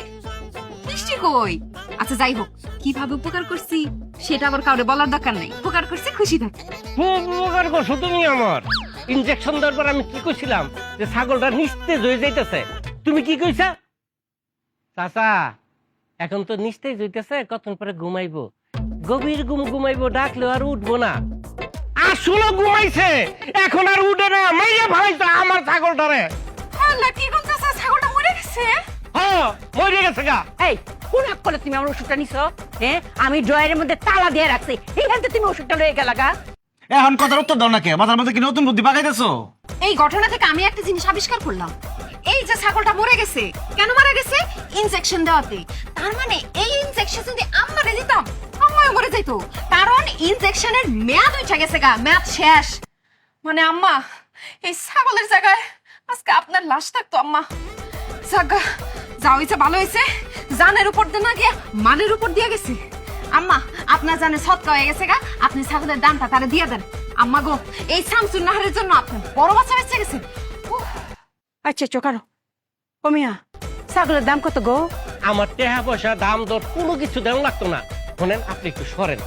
মিষ্টি কই? আচ্ছা যাই হোক, কিভাবে উপকার করছি সেটা আবার কাউরে বলার দরকার নাই। উপকার করছি, খুশি থাক। খুব উপকার করছো তুমি আমার। ইনজেকশন দেওয়ার পর আমি কি কইছিলাম যে ছাগলটা নিস্তেজ হয়ে যাইতেছে, তুমি কি কইছা? চাচা এখন তো নিস্তেজ হইতেছে, কতক্ষণ পরে ঘুমাইবো, গভীর ঘুম ঘুমাইবো, ডাকলে আর উঠবো না। আসলে ঘুমাইছে, এখন আর উঠে না, মাইয়া ভাইছে আমার ছাগলটারে। আল্লাহ, কি কোন চাচা, ছাগলটা মরে গেছে? হ্যাঁ, মরে গেছে গা। এই কোন হাত করে তুমি আমার ওষুধটা নিছো? হ্যাঁ, আমি ড্রয়ারের মধ্যে তালা দিয়ে রাখছি, এইখান থেকে তুমি ওষুধটা লয়ে গেলা গা। এখন কথার উত্তর দাও না কে? মাথার মধ্যে কি নতুন বুদ্ধি পাকাইতেছো? এই ঘটনা থেকে আমি একটা জিনিস আবিষ্কার করলাম। এই যে ছাগলটা মরে গেছে, কেন মারা গেছে? ইনজেকশন দেওয়াতে। তার মানে এই ইনজেকশন যদি আমারে দিতাম, আম্মাও মরে যাইতো। কারণ ইনজেকশনের মেয়াদ উঠে গেছে গা, মেয়াদ শেষ। মানে আম্মা, এই ছাগলের জায়গায় আজকে আপনার লাশ থাকতো আম্মা। জাগা যা হয়েছে ভালো হয়েছে, জানের উপর দিয়ে না গিয়ে মানের উপর দিয়ে গেছে। আম্মা, আপনার জানে সৎকা হয়ে গেছে গা, আপনি ছাগলের দামটা তারা দিয়ে দেন। আম্মা গো, এই শামসুন্নাহারের জন্য আপনার বড় বাচ্চা বেঁচে গেছে। আচ্ছা চোকারো কমিয়া, ছাগলের দাম কত গো? আমার টাকা পয়সা দাম দর কোনো কিছু দেওয়া লাগতো না। শোনেন, আপনি একটু সরেন,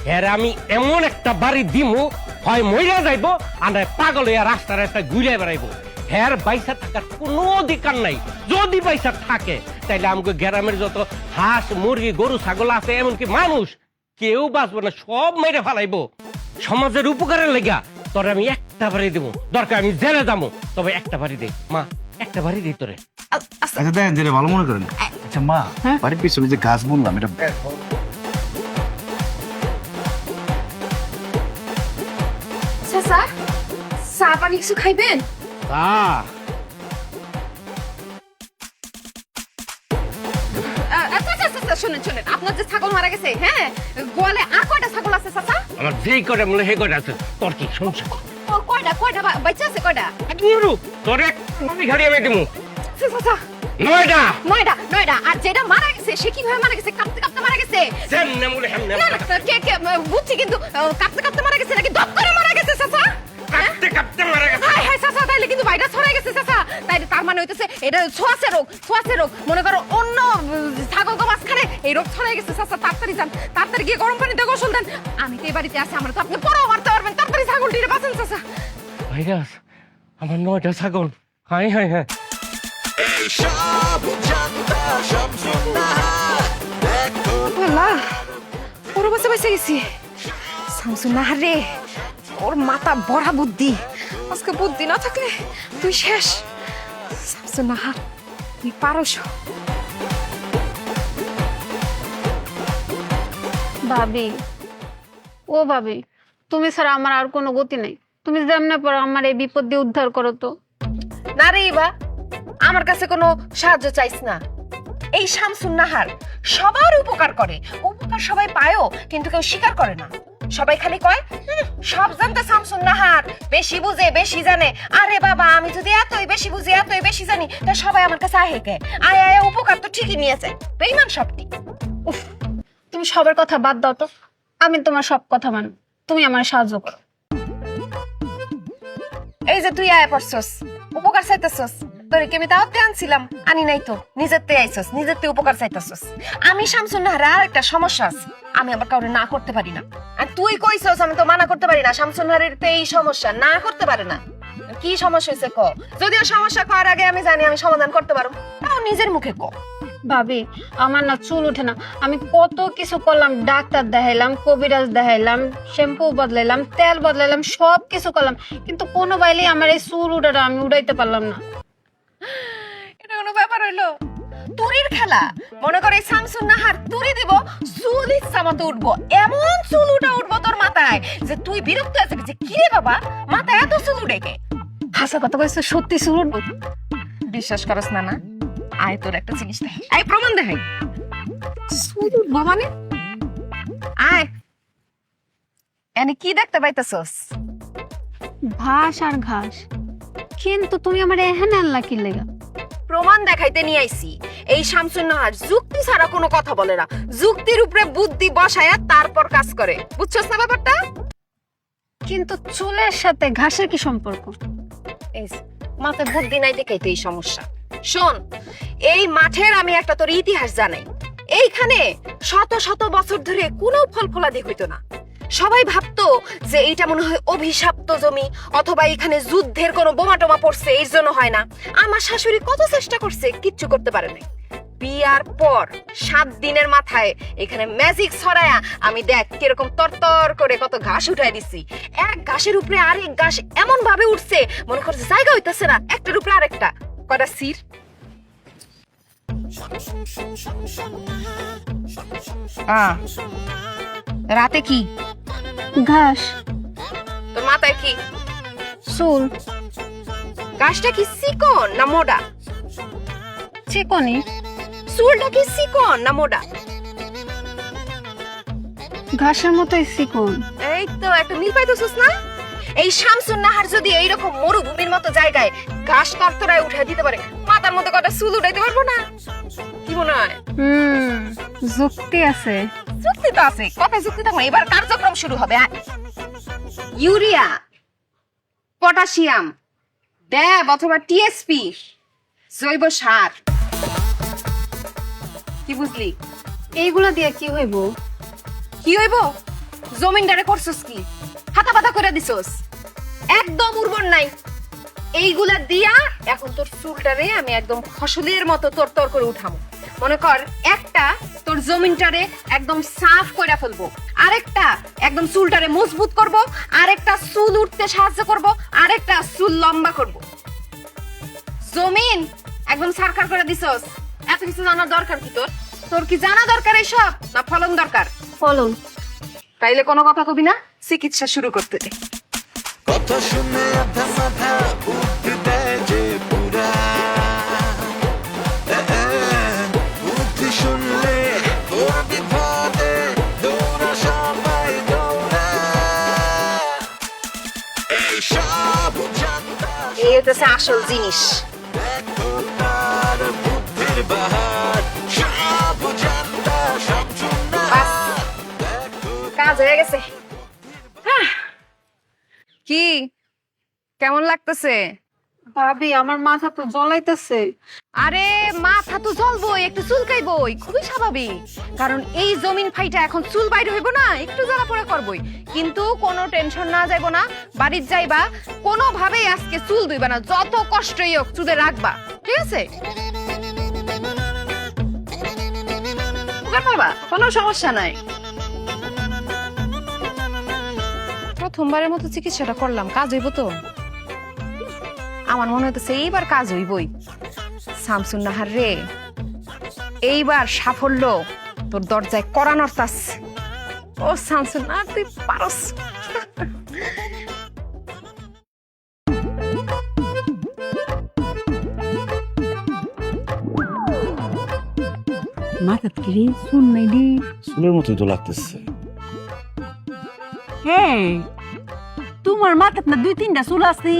হ্যাঁ আমি এমন একটা বাড়ি দিমু, হয় মইরা যাইবো আর নয় পাগল হইয়া রাস্তা রাস্তায় ঘুরে বেড়াইবো। হ্যাঁ বাইসা থাকার কোনো অধিকার নাই। যদি বাইসা থাকে তাইলে আমাকে গ্রামের যত হাঁস মুরগি গরু ছাগল আছে এমনকি মানুষ কেউ বাঁচবো না, সব মেরে ফেলাইবো। সমাজের উপকারের লেগা তোরে আমি একটা বাড়ি দেবো, দরকার আমি জেলে যাবো, তবে একটা বাড়ি দে মা, একটা বাড়ি দে তোরে। আচ্ছা দেখেন যেটা ভালো মনে করেন। আচ্ছা মা, বাড়ির পিছনে যে গাছ বললাম এটা চাচা চা পানি কিছু খাইবেন? আচ্ছা আচ্ছা আচ্ছা শুনেন শুনেন, আপনার যে ছাগল মারা গেছে, হ্যাঁ গোয়ালে আর কয়টা ছাগল আছে চাচা? আমার যেই কটা মনে সেই কটা আছে, তোর কি সমস্যা? কয়টা কয়টা বাচ্চা আছে কয়টা? তোর এক ঘাড়ি আমি দেবো চাচা 9টা। 9টা। আর যেটা মারা গেছে সে কিভাবে মারা গেছে? কাঁপতে কাঁপতে মারা গেছে? সেমনে বলে হেমনে না না, কে বুঝছি, কিন্তু কাঁপতে কাঁপতে মারা গেছে নাকি দপ করে মারা গেছে চাচা? কাঁপতে কাঁপতে মারা গেছে। হাই হাই চাচা, তাইলে কিন্তু ভাইরাস ছড়াই গেছে চাচা। তাইলে তার মানে হইতেছে এটা ছোঁয়াচে রোগ। মনে করো অন্য ছাগল গো মাঝখানে এই রোগ ছড়াই গেছে চাচা। তাড়াতাড়ি যান, তাড়াতাড়ি গিয়ে গরম পানিতে গোসল দেন। আমি তো এই বাড়িতে আছি, আমরা তো আপনি পরেও মারতে পারবেন। তাড়াতাড়ি ছাগলটিরে বাঁচান চাচা। ভাইরাস, আমার 9টা ছাগল। হাই হাই হ্যাঁ সব জানতা শামসুন্নাহার দেখো আল্লাহ, ওর বাসা বেঁচে গেছি। শামসুন্নাহার রে, ওর মাথা বড়া বুদ্ধি। আজকে বুদ্ধি না থাকলে তুই শেষ। শামসুন্নাহার, তুই পারস। ভাবি, ও ভাবি, তুমি ছাড়া আমার আর কোনো গতি নেই। তুমি যেমনে পর আমার এই বিপদ দিয়ে উদ্ধার করো তো। না রে বা, আমার কাছে কোনো সাহায্য চাইছ না। এই শামসুন্নাহার সবার উপকার করে, উপকার সবাই পায়ও, কিন্তু কেউ স্বীকার করে না। সবাই খালি কয় সব জানতে শামসুন্নাহার বেশি বুঝে বেশি জানে। আরে বাবা, আমি যদি এতই বেশি বুঝি এতই বেশি জানি, তা সবাই আমার কাছে আহে কে? আয় উপকার তো ঠিকই নিয়ে যায়। বেঈমান সবটি। উফ, তুমি সবার কথা বাদ দাও তো, আমি তোমার সব কথা মানি। তুমি আমার সাহায্য করো। এই যে তুই আয় পড়ছস, উপকার চাইতেছস, তোরে কি আমি দাওয়াতে আনছিলাম? আনি নাই তো, নিজের তে আইছস, নিজের তে উপকার চাইতেছস। আমি শামসুন্নাহার আর একটা সমস্যা আছে, আমি আবার কাউরে না করতে পারি না। আর তুই কইছস আমি তো মানা করতে পারি না। শামসুন্নাহারের তো এই সমস্যা, না করতে পারে না। কি সমস্যা হয়েছে ক? যদিও সমস্যা করার আগে আমি জানি আমি সমাধান করতে পারবো, তাও নিজের মুখে ক। ভাবি, আমার না চুল ওঠে না। আমি কত কিছু করলাম, ডাক্তার দেখাইলাম, কবিরাজ দেখাইলাম, শ্যাম্পু বদলাইলাম, তেল বদলাইলাম, সব কিছু করলাম, কিন্তু কোনো বাইলেই আমার এই চুল উঠাটা আমি উঠাইতে পারলাম না। এটা কোনো ব্যাপার হইলো? তুরির খেলা। মনে করে শামসুন্নাহার তুরি দিব, চুল ইচ্ছা মতো উঠবো, এমন চুল উঠবো তোর মাথায় যে তুই বিরক্ত হয়ে যাবি যে কি রে বাবা, মাথায় এত চুল উঠে কে? হাসা কথা কইছো, সত্যি চুল উঠবো? বিশ্বাস করস না? না আয় তোর একটা জিনিস দেখ, আয় প্রমাণ দেখাই। চুল উঠবো মানে? আয়, এনে কি দেখতে পাইতেছস? ঘাস আর ঘাস, কিন্তু তুমি আমার এখানে আনলা কি লেগা? প্রমাণ দেখাইতে নিয়ে আইছি। এই শামসুন্নাহার যুক্তি ছাড়া কোনো কথা বলে না, যুক্তির উপরে বুদ্ধি বসায়া তারপর কাজ করে। বুঝছস না ব্যাপারটা? কিন্তু চুলের সাথে ঘাসের কি সম্পর্ক? এই মাথায় বুদ্ধি নাই দেখেই তো এই সমস্যা। শোন, এই মাঠের আমি একটা তোর ইতিহাস জানাই। এইখানে শত শত বছর ধরে কোনো ফল ফলাদি হইতো না। সবাই ভাবতো যে এইটা মনে হয় অভিশপ্ত জমি, অথবা এখানে যুদ্ধের কোনো বোমা টোমা পড়ছে, এই জন্য হয় না। আমার শাশুড়ি কত চেষ্টা করছে, কিচ্ছু করতে পারে নাই। বিয়ার পর 7 দিনের মাথায় এখানে ম্যাজিক ছড়ায়া আমি দেখ কিরকম তরতর করে কত ঘাস উঠাই দিছি। এক ঘাসের উপরে আরেক ঘাস এমন ভাবে উঠছে মনে করছে জায়গা হইতাছে না, একটার উপরে আরেকটা। কয়টা সির? রাতে কি ঘাস, তোর মাথায় কি? চুল। ঘাসটা কি চিকন না মোটা? চিকনি। চুলটা কি চিকন না মোটা? ঘাসের মতোই চিকন। এই তো একটা মিল পাইতেছিস না? এই শামসুন্নাহার যদি এইরকম মরুভূমির মতো জায়গায় ঘাস তরতরায় উঠাই দিতে পারে, মাথার মধ্যে কটা চুল উঠাইতে পারবো না? কি মনে হয়? যুক্তি আছে। যুক্তি তো আছে, কথা যুক্তি থাকবে। এবার কার্যক্রম শুরু হবে। ইউরিয়া, পটাশিয়াম, ড্যাব অথবা টিএসপি, জৈব সার। কি বুঝলি? এইগুলা দিয়ে কি হইব? কি হইব? জমিনদারে করছস কি হাতা পাতা করে দিছস একদম উর্বর নাই এইগুলা দিয়া এখন তোর চুলটারে আমি একদম ফসলের মতো তোর করে উঠাবো মনে কর একটা তোর জমিনটারে একদম সাফ করে ফেলবো আরেকটা একদম চুলটারে মজবুত করব আরেকটা চুল উঠতে সাহায্য করব আরেকটা চুল লম্বা করব জমিন একদম সারকার করে দিছস এত কিছু জানার দরকার কি তোর তোর কি জানা দরকার এসব না ফলন দরকার ফলন তাইলে কোনো কথা কবি না চিকিৎসা শুরু করতে দে কথা শুনে আধা মাথা বুদ্ধি দেয় যে পুরা বুদ্ধি শুনলে তোর বিপদে দৌড়া সবাই দৌড়া এই সব জানতা এই হচ্ছে আসল জিনিস দেখো তার বুদ্ধির বাহার সব জানতা সব শুননা বাস কাজ হয়ে গেছে কি কেমন লাগতেছে ভাবি আমার মাথা তো জ্বলাইতেছে। আরে মাথা তো জ্বলবই একটু চুলকাইবই খুবই স্বাভাবিক কারণ এই জমিন ফাইটা এখন চুল বাইরে হইব না একটু জ্বালা পোড়া করবই কিন্তু কোনো টেনশন না যাইব না বাড়ির যাইবা কোনো ভাবেই আজকে চুল ধুইবা না যত কষ্টই হোক চুলে রাখবা ঠিক আছে বাবা কোনো সমস্যা নাই প্রথমবারের মতো চিকিৎসাটা করলাম কাজ হইব তো আমার মনে হইতেছে এইবার কাজ হইবই শামসুন নাহার রে এইবার সাফল্য তোর দরজায় করানোর চাস ও শামসুন নাহার তুই পারস মাথা কি শুন নাই দি চুলের মতোই তো লাগতেছে তোমার মাথাত না 2-3টা চুল আছে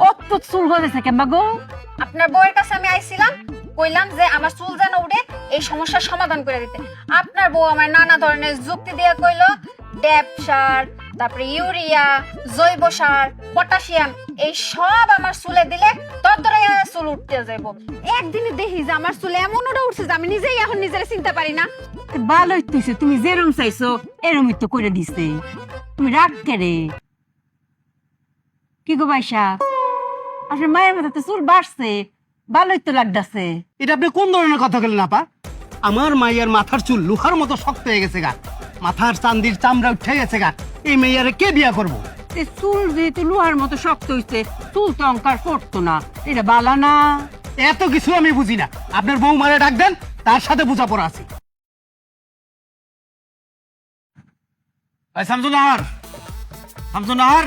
অত চুল গজেছে কেমবা গো আপনার বউয়ের কাছে আমি আইছিলাম কইলাম যে আমার চুল যেন উঠে এই সমস্যার সমাধান করে দিতে আপনার বউ আমার নানা ধরনের যুক্তি দিয়ে কইলো ড্যাপ সার তারপরে ইউরিয়া জৈব সার পটাশিয়াম এই সব আমার চুলে দিলে ততরে চুল উঠতে যাইব একদিনে দেখি যে আমার চুলে এমন ওটা উঠছে যে আমি নিজেই এখন নিজেরে চিনতে পারি না ভালোই তুইছে তুমি যেরম চাইছো এরমই তো করে দিছে তুমি রাগ করে কি গো বাইশা আসলে মায়ের মাথাতে চুল বাড়ছে ভালোই তো লাগতাছে এটা আপনি কোন ধরনের কথা বলেন আপা আমার মাইয়ার মাথার চুল লোহার মতো শক্ত হয়ে গেছে গা মাথার চান্দির চামড়া উঠে গেছে গা এই মেয়ারে কে বিয়া করবো চুল যেহেতু লোহার মতো শক্ত হইছে চুল তো অঙ্কার করতো না এটা বালা না এত কিছু আমি বুঝি না আপনার বউ মারে ডাক দেন তার সাথে বোঝাপড়া আছে শামসুন নাহার শামসুন নাহার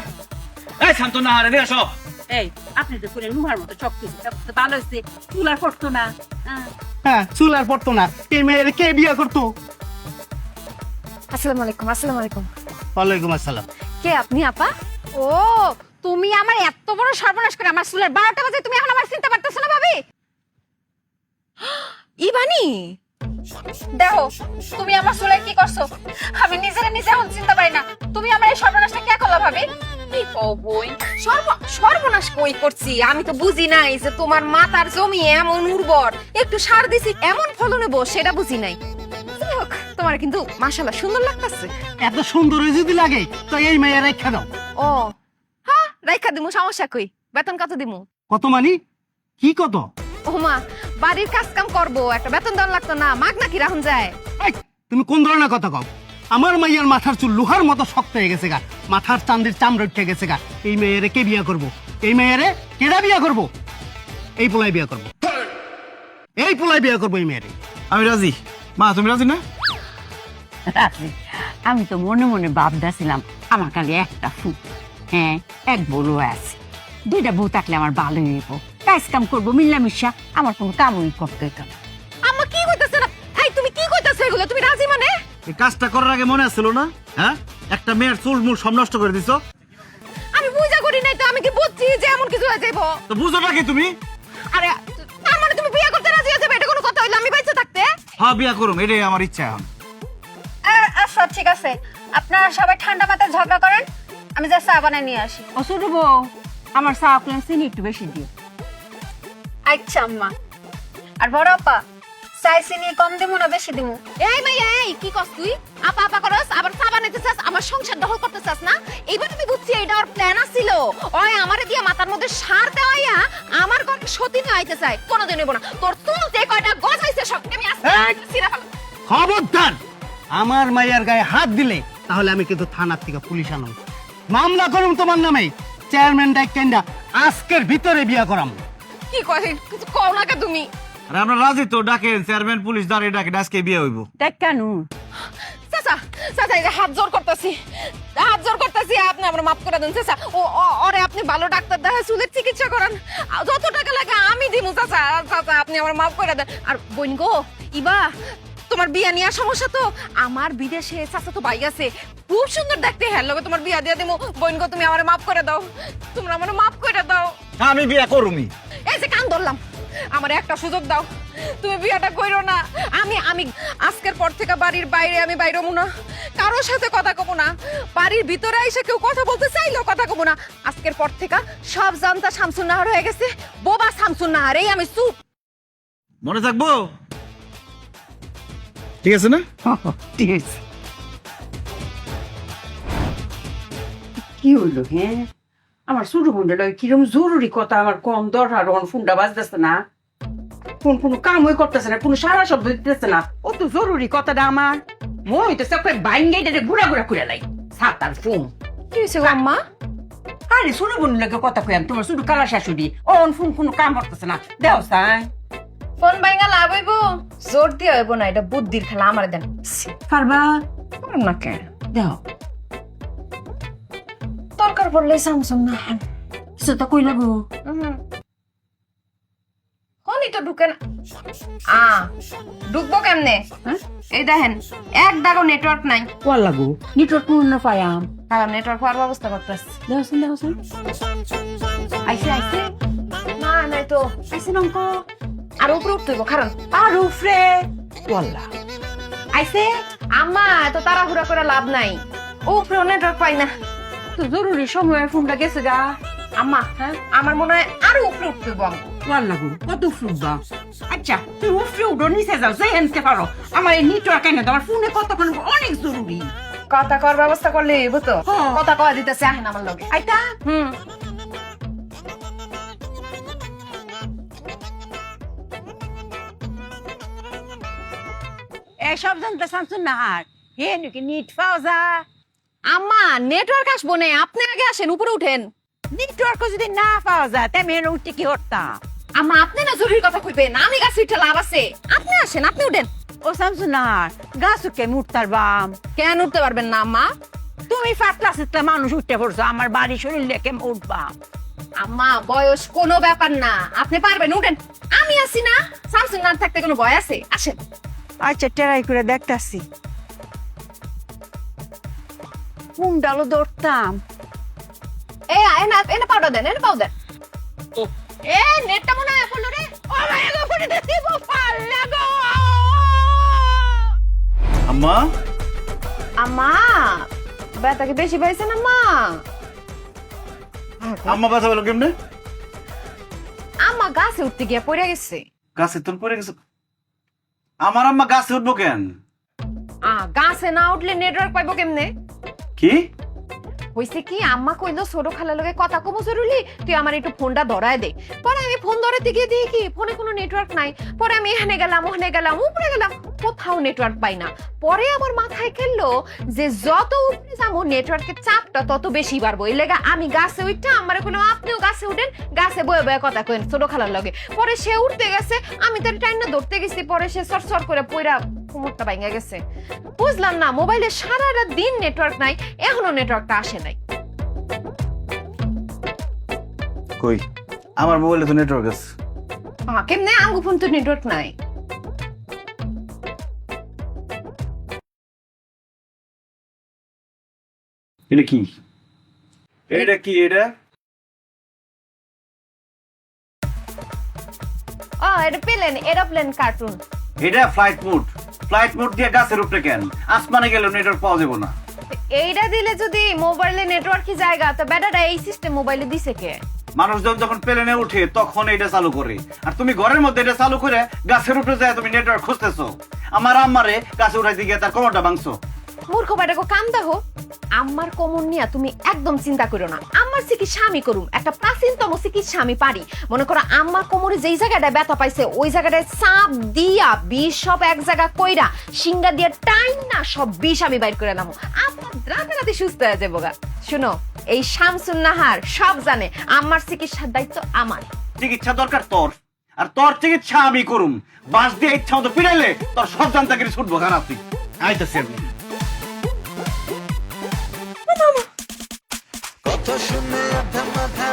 এই শামসুন নাহার এদিকে আসো এই আপনি তো করে লোহার মতো শক্ত হইছে তারপর ভালো হইছে চুল আর করতো না হ্যাঁ চুল আর পড়তো না এই মেয়ের কে বিয়া করতো আসসালামু আলাইকুম ওয়ালাইকুম আসসালাম কে আপনি আপা ও তুমি আমার এত বড় সর্বনাশ করে আমার চুলের 12টা বাজে তুমি এখন আমার চিনতে পারতেছো না ভাবি ইবানি দেখো তুমি আমার চুলে কি করছো আমি নিজেরে নিজে এখন চিনতে পারি না তুমি আমার এই সর্বনাশটা কে করলা ভাবি কি কও বই সর্বনাশ কই করছি আমি তো বুঝি নাই যে তোমার মাথার জমি এমন উর্বর একটু সার দিছি এমন ফলন হইব সেটা বুঝি নাই যাই হোক, তোমার কিন্তু মাশাআল্লাহ সুন্দর লাগতেছে এত সুন্দর যদি লাগে তো এই মেয়ের রেখা দাও ও হ্যাঁ রাইখা দিমু সমস্যা কই বেতন কত দিমু কত মানি কি কত ও মা বাড়ির কাজ কাম করবো একটা বেতন দেওয়ার লাগতো না মাগ নাকি রাখুন যায় এই, তুমি কোন ধরনের কথা কও আমার মাইয়ার মাথার চুল লোহার মতো শক্ত হয়ে গেছে গা মাথার চান্দির চামড়া উঠে গেছে গা এই মেয়েরে কে বিয়া করব এই মেয়েরে কেডা বিয়া করব এই পোলাই বিয়া করব এই পোলাই বিয়া করব এই মেয়েরে আমি রাজি মা তুমি রাজি না রাত্রে আমি তো মনে মনে ভাবতেছিলাম আমার খালি একটা ফুট হ্যাঁ এক বউ আছে 2টা বউ থাকলে আমার ভালো হইব কাজ কাম করবো মিল্লামিশা আমার কোনো কামই করতে হইতো না আম্মা কি কইতাছ না এই তুমি কি কইতাছ এগুলো তুমি রাজি মানে এই কাজটা করার আগে মনে আসছিল না হ্যাঁ একটা মেয়ের চুল মূল সব নষ্ট করে দিছো আমি বুঝা করি নাই তো আমি কি বুঝছি যে এমন কিছু হয়ে যাইবো তো বুঝো না কি তুমি আরে তার মানে তুমি বিয়ে করতে রাজি আছো এটা কোনো কথা হইলো আমি বাইচে থাকতে হ্যাঁ বিয়া করুম এটাই আমার ইচ্ছা এখন আচ্ছা ঠিক আছে আপনারা সবাই ঠান্ডা মাথায় ঝগড়া করেন আমি যা চা বানাই নিয়ে আসি ও ছোট বউ আমার চা চিনি একটু বেশি দিও আচ্ছা আম্মা আর বড় আপা চাইছি নি কম দেবো না বেশি দেবো? এই মাইয়া এই কি কস তুই? আপা আপা করস আবার চা বানাইতে চাস, আমার সংসার দখল করতে চাস না? এইবার আমি বুঝছি এটা ওর প্ল্যান আছিল। ওই আমারে দিয়ে মাথার মধ্যে সার দেওয়াইয়া আমার ঘরকে সতীনে আইতে চায়। কোনোদিন নেব না। তোর চুল যে কয়টা গজাইছে সবকে আমি আজকে ছিঁড়ে ফেলবো। খবরদার আমার মাইয়ার গায়ে হাত দিলে তাহলে আমি কিন্তু থানার থেকে পুলিশ আনব, মামলা করুম তোমার নামে। চেয়ারম্যান ডাইকেন্ডা আজকের ভিতরে বিয়া করাম। কি কয় কিছু কও না কে তুমি? আর আমরা রাজি তো, ডাকেন চেয়ারম্যান পুলিশ দাঁড়িয়ে ডাকেন, আজকে বিয়ে হইব। দেখ কেন চাচা চাচা এই যে হাত জোর করতেছি, হাত জোর করতেছি, আপনি আমার মাফ করে দেন চাচা। ওরে আপনি ভালো ডাক্তার দেখা চুলের চিকিৎসা করান, যত টাকা লাগে আমি দিমু চাচা। চাচা আপনি আমার মাফ করে দেন। আর বোন গো ইবা, তোমার বিয়া নিয়ে সমস্যা তো? আমার বিদেশে চাচা তো ভাই আছে, খুব সুন্দর দেখতে, হ্যাঁ লগে তোমার বিয়া দিয়ে দিমু। বোন গো তুমি আমার মাফ করে দাও, তোমরা আমার মাফ করে দাও। আমি বিয়ে করুমি। এই যে কান ধরলাম, আমার একটা সুযোগ দাও, তুমি বিয়াটা কইরো না। আমি আজকের পর থেকে বাড়ির বাইরে আমি বাইরে না, কারোর সাথে কথা কব না। বাড়ির ভিতরে এসে কেউ কথা বলতে চাইলেও কথা কব না। আজকের পর থেকে সব জানতা শামসুন নাহার হয়ে গেছে, বোবা শামসুন নাহার। এই আমি চুপ। মনে থাকবো? ঠিক আছে না? ঠিক আছে। কি হইলো হ্যাঁ? আমার ছোট বোনটা কিরম জরুরি কথা আমার কম দরকার, ফোনটা বাজতেছে না, ফোন কোনো কামই করতেছে না, কোনো সারা শব্দ দিতেছে না। ও তো জরুরি কথাটা আমার, মই তো সব বাইঙ্গাই ঘুরা ঘুরা করে লাই সাতার ফোন। কি হয়েছে গো আম্মা? আরে ছোট বোনের লাগে কথা কইম, তোমার শুধু কালা শাশুড়ি ওন ফোন কোনো কাম করতেছে না। দেও সাই ফোন বাইঙ্গা লাভ হইব? জোর দিয়ে হইব না, এটা বুদ্ধির খেলা। আমার দেন পারবা না কে দেও দরকার পড়লে শামসুন নাহার কিছু তো কই লাগো। ফোনই তো ঢুকে না। ঢুকবো কেমনে? এই দেখেন এক দাগও নেটওয়ার্ক নাই। কোয়া লাগো নেটওয়ার্ক না পায়াম। হ্যাঁ নেটওয়ার্ক হওয়ার ব্যবস্থা করতেছি। দেওছেন দেওছেন আইসে আইসে না নাই তো আইসে নঙ্ক আর উপরে উঠতে হইব, কারণ আর উফরে ওয়াল্লা আইসে। আম্মা এত তাড়াহুড়া করে লাভ নাই, উপরেও নেটওয়ার্ক পাই না। তো জরুরি সময় ফোনটা গেছে গা। আম্মা আমার মনে হয় আরো উপরে উঠতে হইব। ওয়াল্লা গো কত ফুটবা। আচ্ছা তুমি উফরে উঠো, নিচে যাও, যে হেনতে পারো। আমার এই নেটওয়ার্ক এনে তোমার ফোনে কতক্ষণ অনেক জরুরি। কথা কর ব্যবস্থা করলে হইব তো। হ্যাঁ। কথা কয়া দিতেছে আহেন আমার লগে। আইতা এসব জানতে শামসুন নাহার হে নাকি নিট পাওয়া যায়। আম্মা নেটওয়ার্ক আসবো না, আপনি আগে আসেন, উপরে উঠেন। নেটওয়ার্ক যদি না পাওয়া যায় তেমন এনে উঠতে কি করতাম। আম্মা আপনি না জরুরি কথা কইবেন, আমি গাছে উঠে লাভ আছে। আপনি আসেন, আপনি উঠেন। ও শামসুন নাহার গাছ উঠে মুঠতার বাম কেন উঠতে পারবেন না আম্মা? তুমি পাতলা সিতলা মানুষ উঠতে পড়ছো, আমার বাড়ি শরীর লেকে উঠবা। আম্মা বয়স কোনো ব্যাপার না, আপনি পারবেন, উঠেন। আমি আছি না, শামসুন নাহার থাকতে কোনো ভয় আছে? আসেন। আচ্ছা ট্রাই করে দেখতাছি কোন ডালো ধরতাম। এনে পাউডার দেন, এনে পাউডার। এ নেটটা মনে হয় এখন রে। ও মাই গো করে দিব পাল্লা গো। আম্মা আম্মা ব্যথা কি বেশি পাইছে না মা? আম্মা ব্যথা পেলো কেমনে? আম্মা গাছে উঠতে গিয়ে পড়ে গেছে। গাছে তোর পড়ে গেছে? আমার আম্মা গাছে উঠবো কেন? গাছে না উঠলে নেটওয়ার্ক পাইবো কেমনে? কি হইছে কি, আম্মা কইলো ছোট খালার লগে কথা কমো জরুরি, তুই আমার একটু ফোনটা ধরায় দে। পরে আমি ফোন ধরাতে গিয়ে দেখি কি ফোনে কোনো নেটওয়ার্ক নাই। পরে আমি এখানে গেলাম, ওখানে গেলাম, উপরে গেলাম, কোথাও নেটওয়ার্ক পাই না। পরে আমার মাথায় খেললো যে যত উপরে যাবো নেটওয়ার্কের চাপটা তত বেশি বাড়বো। এই লেগে আমি গাছে উঠটা আমারে কইলাম আপনিও গাছে উঠেন, গাছে বয়ে বয়ে কথা কইন ছোট খালার লগে। পরে সে উঠতে গেছে, আমি তার টাইম না ধরতে গেছি। পরে সে সরসর করে পইরা কোমরটা ভাঙা গেছে। বুঝলাম না, মোবাইলে সারাটা দিন নেটওয়ার্ক নাই, এখনো নেটওয়ার্কটা আসে নাই। কই আমার মোবাইলে তো নেটওয়ার্ক আছে। কেমনে আঙ্গু ফোন তো নেটওয়ার্ক নাই? এটা কি? এটা কি? এটা এটা প্লেন, এরোপ্লেন কার্টুন। এটা ফ্লাইট মোড। ফ্লাইট মোড দিয়ে গাছের উপরে কেন? আসমানে গেলে নেটওয়ার্ক পাওয়া যাবে না। এইটা দিলে যদি মোবাইলে নেটওয়ার্কই জায়গা, তো ব্যাটাটা এই সিস্টেম মোবাইলে দিছে কে? মানুষজন যখন প্লেনে উঠে তখন এটা চালু করে, আর তুমি ঘরের মধ্যে এটা চালু করে গাছের উপরে যায় তুমি নেটওয়ার্ক খুঁজতেছো। আমার আম্মারে গাছে উঠাইতে গিয়ে তার কোমরটা ভাঙছো। মূর্খ বেটাকে কাম দেখো, আমার কোমর নিয়ে তুমি একদম চিন্তা করো না। আমার চিকিৎসা আমি করুম, একটা প্রাচীনতম চিকিৎসা আমি পারি। মনে করো আমার কোমরে যেই জায়গাটায় ব্যথা পাইছে ওই জায়গাটায় চাপ দিয়া বিষ সব এক জায়গা কইরা সিঙ্গা দিয়ে টাইম না সব বিষ আমি বাইর করে নামো, আপনার রাতারাতি সুস্থ হয়ে যাবো গা। শুনো, এই শামসুন নাহার সব জানে আমার চিকিৎসার দায়িত্ব আমার। চিকিৎসা দরকার তোর, আর তোর চিকিৎসা আমি করুম। বাস দিয়ে ইচ্ছা মতো পিড়াইলে তোর সব জানতাগিরি ছুটবো খানা। তুই আইতেছি আমি। কথা শুনে আধা মাথা